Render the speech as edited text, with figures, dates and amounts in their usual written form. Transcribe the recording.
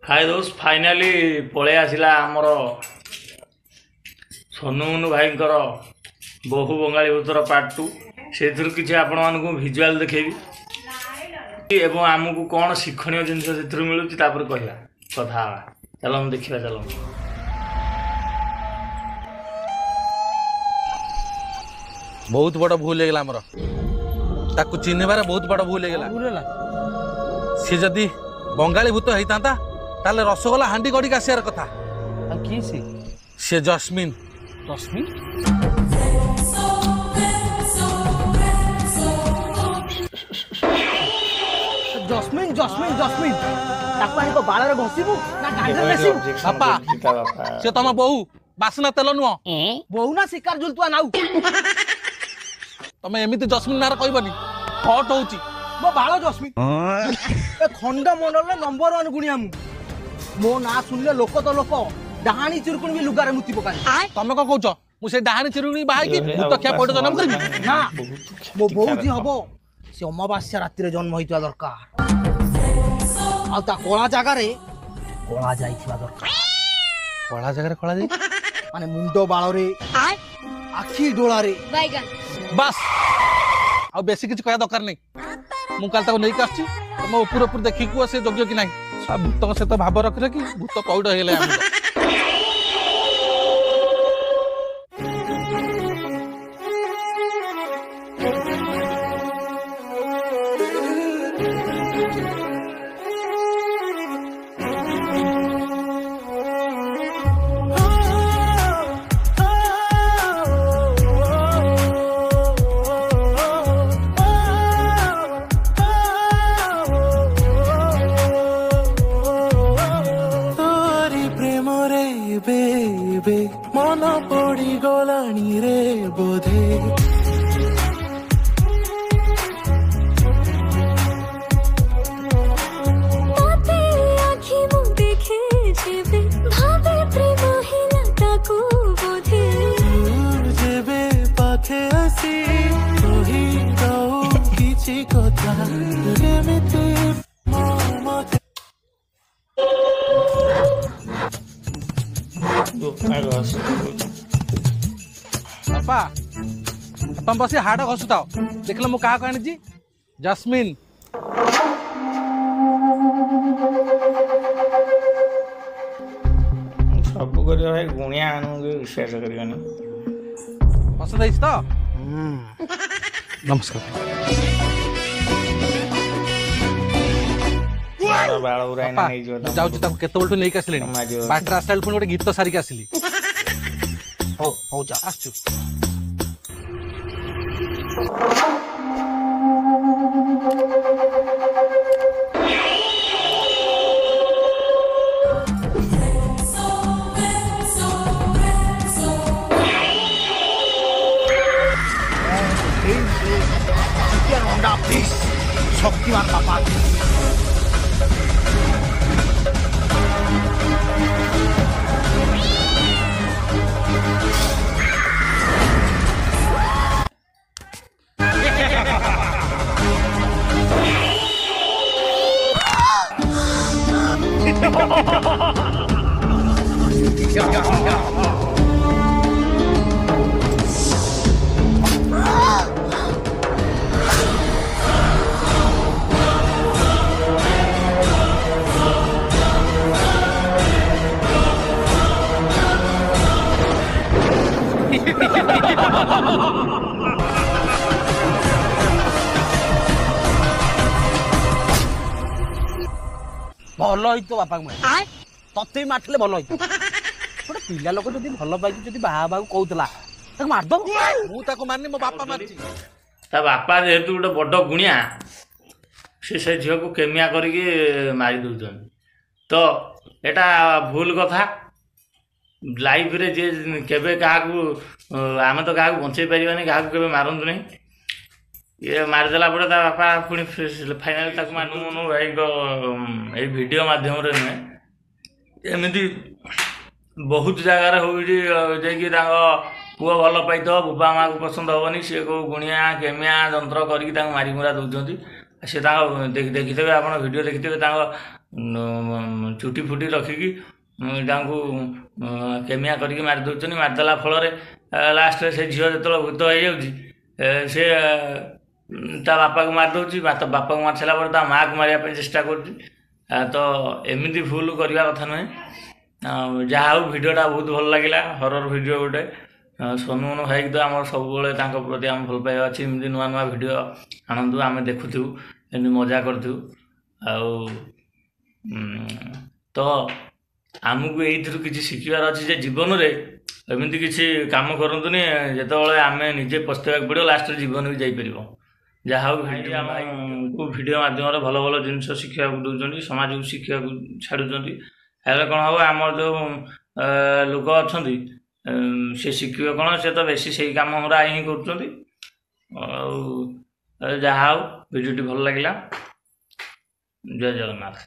हाय दोस्त फाइनाली पळे आसिला आमर सोनू मुनु भाई बहु बंगाली भूतर पार्ट 2 से किसी आपण मानक भिजुआल देखेबी एवं आमको कौन शिक्षणीय जिनस से मिलूँ कहला कथा चलो हम देखा चलो बहुत बड़ भूल हो गला ताकू चिन्हबार बहुत बड़ भूल हो गला सी जदि बंगाली भूत होता ताले रसगोला हांडी गड़ी आसार कथा किए से जस्मिन जस्मिन जस्मिन जस्मिन जस्मिन ताको आनी को बाळर घसीबू ना गांडे बेसीबू बापा से तम बहु बासना तेल नुह बहु ना शिकार झुलतुआ नाउ तमे एमिति जस्मिन नार कहबनी हट होची मो बाळ जस्मिन ए खंड मंडल नंबर 1 गुणिया मो ना सुनले लोक तो लोक डाहानी चिरकुण भी लुगारे मुति पकाई तमे को कहउछ मु से डाहानी चिरकुणी बाहाई की भूत खिया पड़ जन्म करबी ना मो बहु जी हबो से अमावास्या राति रे जन्म होइतवा दरकार आ ता कोला जागा रे कोला जाइथिवा दरकार कळा जगह रे कळा जाई माने मुंडो बाळ रे आखी डोळा रे बस आ बेसी किछ कहया दरकार नै मु काल ताको नै काछि तमे ऊपर ऊपर देखि को से योग्य कि नै सब भूत से तो भाव रख रखी भूत पौड़ हेले मन पड़ी गलानी रे बोधे पाखे आसी किसी कथा बापा तुम बस हाड़ घसुता देख लो क्या आनी जस्मिन सब कर भाई गुणिया विश्वास कर पसंद है तो नमस्कार जाऊँ केतु नहीं आसले बाट आसला पुणी गोटे गीत सारिक आसली हो हो जा आसचु शक्तिमान पापा भल हो बापा तते मारले भल गोटे पिला लोक जब भल पाई बाबा कहला मारदब मुझे मारनी मो बापा मारी ता बापा जेहेतु गोटे बड़ गुणिया से झील को केमिया करके मारी दौरान तो एटा भूल कथा लाइफ रे जे केबे क्या आम तो क्या बचे पारानी क्या के मारतु नहीं ये मारिदेला पड़े बापा पुणी फाइनाल मानू मनु भाई ये वीडियो माध्यम नुहे एमती बहुत जगार हो पुआ भल पाई बुबा माँ को पसंद हेनी सी कौ गुणिया केमिया जंत्र करके मारी मुरा दौरान ସେ ତାଙ୍କ ଦେଖିଥିବେ ଆପଣ ଭିଡ଼ିଓ ଦେଖିଥିବେ ତାଙ୍କ ଚୁଟି ଫୁଟି ରଖିକି ତାଙ୍କୁ କେମିଆ କରିକି ମାରି ଦେଉଛନ୍ତି। ମାରିଦେଲା ଫଳରେ ଲାଷ୍ଟରେ ସେ ଝିଅ ଯେତେବେଳେ ଭୂତ ହେଇଯାଉଛି ସେ ତା ବାପାକୁ ମାରି ଦେଉଛି। ବାପାକୁ ମାରି ସାରିଲା ପରେ ତା ମାଆକୁ ମାରିବା ପାଇଁ ଚେଷ୍ଟା କରୁଛି। ତ ଏମିତି ଭୁଲ କରିବା କଥା ନୁହେଁ। ଯାହା ହଉ ଭିଡ଼ିଓଟା ବହୁତ ଭଲ ଲାଗିଲା, ହରର ଭିଡ଼ିଓ ଗୋଟେ। ସୋନୁ ମନୁ ଭାଇକି ତ ଆମର ସବୁବେଳେ ତାଙ୍କ ପ୍ରତି ଆମ ଭଲ ପାଇବା ଅଛି। ଏମିତି ନୂଆ ନୂଆ ଭିଡ଼ିଓ ଆଣନ୍ତୁ, ଆମେ ଦେଖୁଥିବୁ, ଏମିତି ମଜା କରୁଥିବୁ। ଆଉ ତ ଆମକୁ ଏଇଥିରୁ କିଛି ଶିଖିବାର ଅଛି ଯେ ଜୀବନରେ ଏମିତି କିଛି କାମ କରନ୍ତୁନି ଯେତେବେଳେ ଆମେ ନିଜେ ପସ୍ତେଇବାକୁ ପଡ଼ିବ, ଲାଷ୍ଟରେ ଜୀବନ ବି ଯାଇପାରିବ। ଯାହା ହଉ ଆମକୁ ଭିଡ଼ିଓ ମାଧ୍ୟମରେ ଭଲ ଭଲ ଜିନିଷ ଶିଖିବାକୁ ଦେଉଛନ୍ତି, ସମାଜକୁ ଶିଖିବାକୁ ଛାଡ଼ୁଛନ୍ତି। ହେଲେ କ'ଣ ହେବ, ଆମର ଯେଉଁ ଲୋକ ଅଛନ୍ତି ସେ ଶିଖିବେ କ'ଣ, ସେ ତ ବେଶୀ ସେଇ କାମ ଗୁଡ଼ା ହିଁ କରୁଛନ୍ତି। ଆଉ ଯାହା ହଉ ଭିଡ଼ିଓଟି ଭଲ ଲାଗିଲା। ଜୟ ଜଗନ୍ନାଥ।